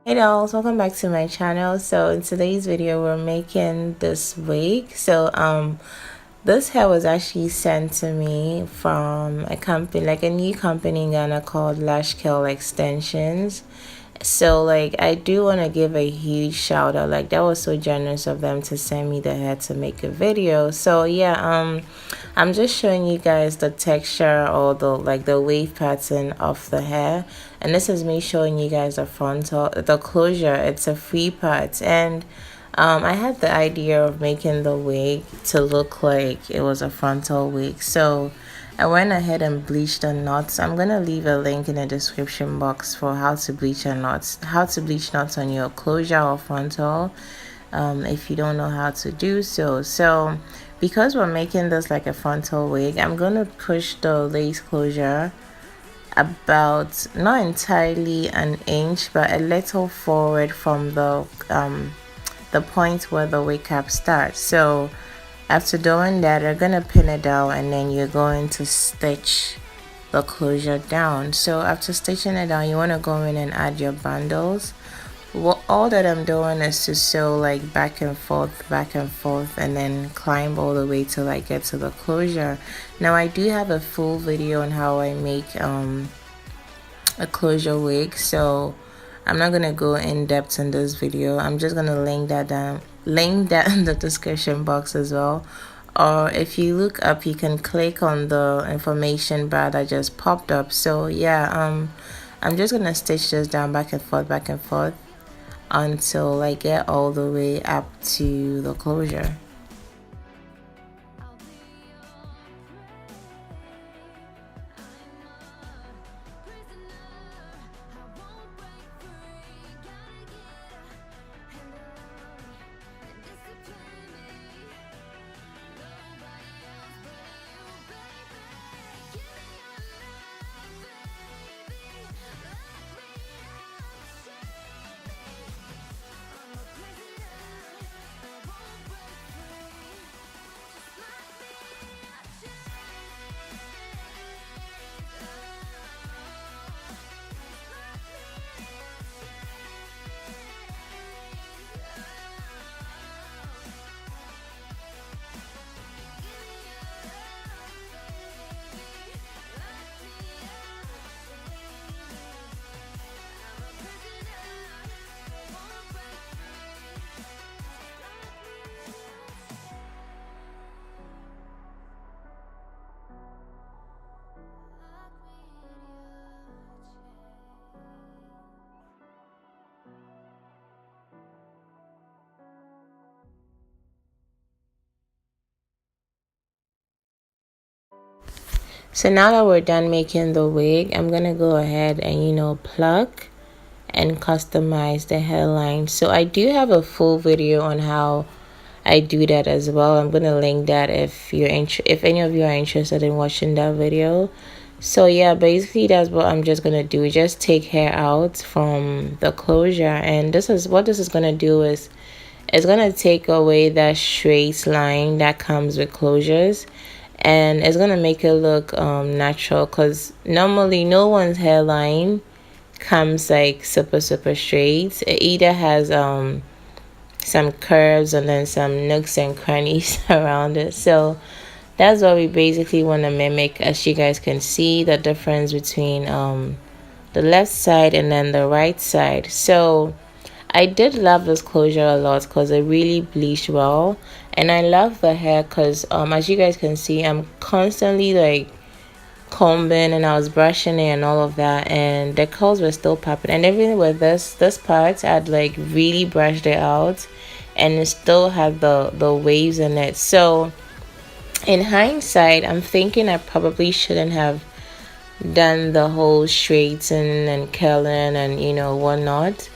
Hey dolls, welcome back to my channel. So in today's video we're making this wig. This hair was actually sent to me from a company, like a new company in Ghana called Lushcurl Extensions. So like I do want to give a huge shout out. Like that was so generous of them to send me the hair to make a video. So yeah, I'm just showing you guys the texture or the wave pattern of the hair, and this is me showing you guys the frontal, the closure. It's a free part, and I had the idea of making the wig to look like it was a frontal wig. So I went ahead and bleached the knots. I'm gonna leave a link in the description box for how to bleach knots on your closure or frontal, if you don't know how to do so. So because we're making this like a frontal wig, I'm gonna push the lace closure about not entirely an inch but a little forward from the point where the wig cap starts. So after doing that, you're gonna pin it down and then you're going to stitch the closure down. So after stitching it down, you want to go in and add your bundles. All that I'm doing is to sew like back and forth, and then climb all the way till I get to the closure. Now I do have a full video on how I make a closure wig, so I'm not gonna go in depth in this video. I'm just gonna link that in the description box as well, or if you look up you can click on the information bar that just popped up. So yeah, I'm just gonna stitch this down back and forth until I get all the way up to the closure. So now that we're done making the wig, I'm gonna go ahead and pluck and customize the hairline. So I do have a full video on how I do that as well. I'm gonna link that if any of you are interested in watching that video. So yeah, basically that's what I'm just gonna do. Just take hair out from the closure, and this is gonna do is it's gonna take away that straight line that comes with closures, and it's gonna make it look natural, because normally no one's hairline comes like super straight. It either has some curves and then some nooks and crannies around it. So that's what we basically want to mimic. As you guys can see, the difference between the left side and then the right side. So I did love this closure a lot because it really bleached well, and I love the hair because as you guys can see, I'm constantly like combing and I was brushing it and all of that, and the curls were still popping. And even with this part, I'd like really brushed it out and it still had the waves in it. So in hindsight, I'm thinking I probably shouldn't have done the whole straightening and curling and whatnot,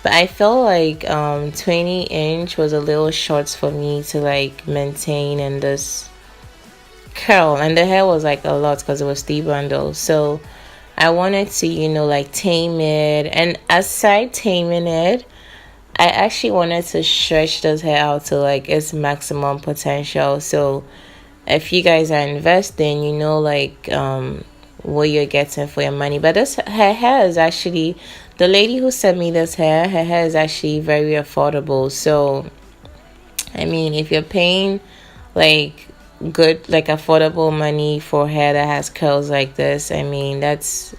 but I felt like 20-inch was a little short for me to like maintain in this curl, and the hair was like a lot because it was 3 bundles. So I wanted to like tame it, and aside taming it, I actually wanted to stretch this hair out to like its maximum potential. So if you guys are investing, like what you're getting for your money. But this her hair is actually, the lady who sent me this hair, her hair is actually very affordable. So I mean, if you're paying like good, like affordable money for hair that has curls like this, I mean, that's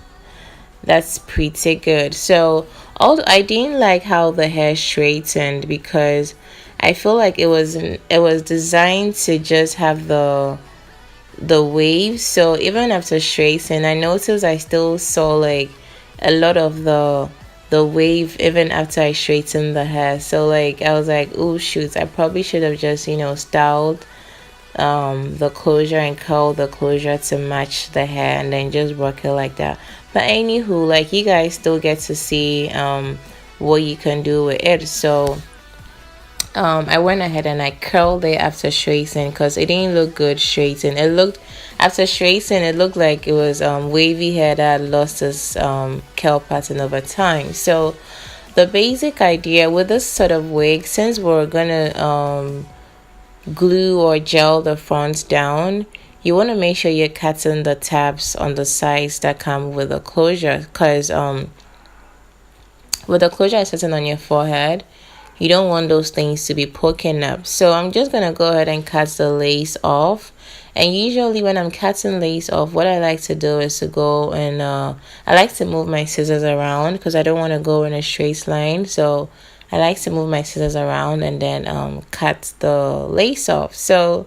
pretty good. So although I didn't like how the hair straightened, because I feel like it was designed to just have the waves. So even after straightening, I noticed I still saw like a lot of the wave even after I straightened the hair. So like I was like, oh shoot, I probably should have just, you know, styled the closure and curl the closure to match the hair, and then just work it like that. But anywho, like, you guys still get to see what you can do with it. So I went ahead and I curled it after straightening, because it didn't look good straightened. It looked, after straightening, it looked like it was wavy hair that lost its curl pattern over time. So the basic idea with this sort of wig, since we're gonna glue or gel the fronts down, you want to make sure you're cutting the tabs on the sides that come with the closure, because with the closure sitting on your forehead, you don't want those things to be poking up. So I'm just gonna go ahead and cut the lace off. And usually when I'm cutting lace off, what I like to do is to go and I like to move my scissors around, because I don't want to go in a straight line. So I like to move my scissors around and then cut the lace off. So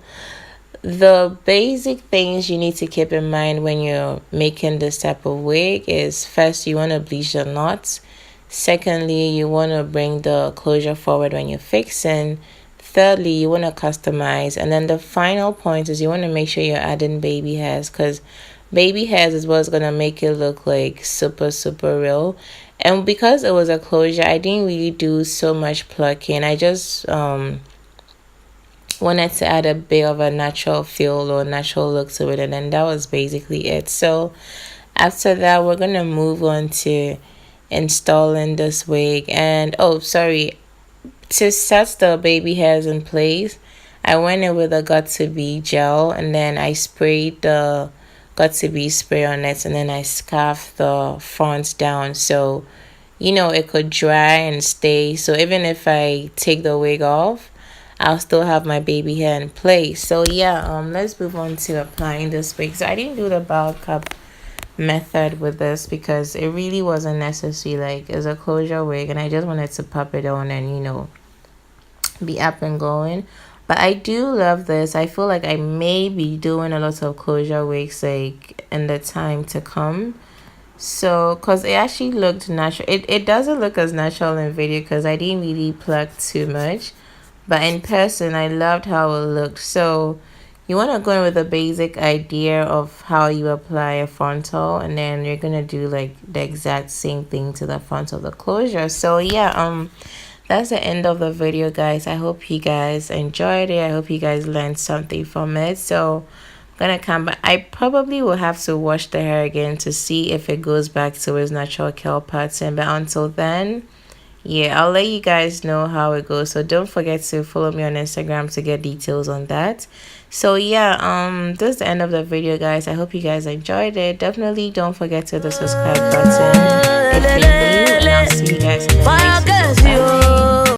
the basic things you need to keep in mind when you're making this type of wig is, first, you want to bleach the knots. Secondly, you want to bring the closure forward when you're fixing. Thirdly, you want to customize. And then the final point is you want to make sure you're adding baby hairs, because baby hairs is what's going to make it look like super real. And because it was a closure, I didn't really do so much plucking. I just wanted to add a bit of a natural feel or natural look to it, and then that was basically it. So after that, we're going to move on to installing this wig. And oh, sorry, to set the baby hairs in place, I went in with a got to be gel, and then I sprayed the got to be spray on it, and then I scarfed the fronts down so, you know, it could dry and stay. So even if I take the wig off, I'll still have my baby hair in place. So yeah, let's move on to applying this wig. So I didn't do the bow cup method with this because it really wasn't necessary. Like, it's a closure wig and I just wanted to pop it on and, you know, be up and going. But I do love this. I feel like I may be doing a lot of closure wigs like in the time to come. So because it actually looked natural. It doesn't look as natural in video because I didn't really pluck too much, but in person I loved how it looked. So you want to go in with a basic idea of how you apply a frontal, and then you're gonna do like the exact same thing to the front of the closure. So yeah, that's the end of the video, guys. I hope you guys enjoyed it. I hope you guys learned something from it. So I'm gonna come back. I probably will have to wash the hair again to see if it goes back to its natural curl pattern, but until then, yeah, I'll let you guys know how it goes. So don't forget to follow me on Instagram to get details on that. So yeah, this is the end of the video, guys. I hope you guys enjoyed it. Definitely don't forget to hit the subscribe button if you're new, and I'll see you guys in the next video.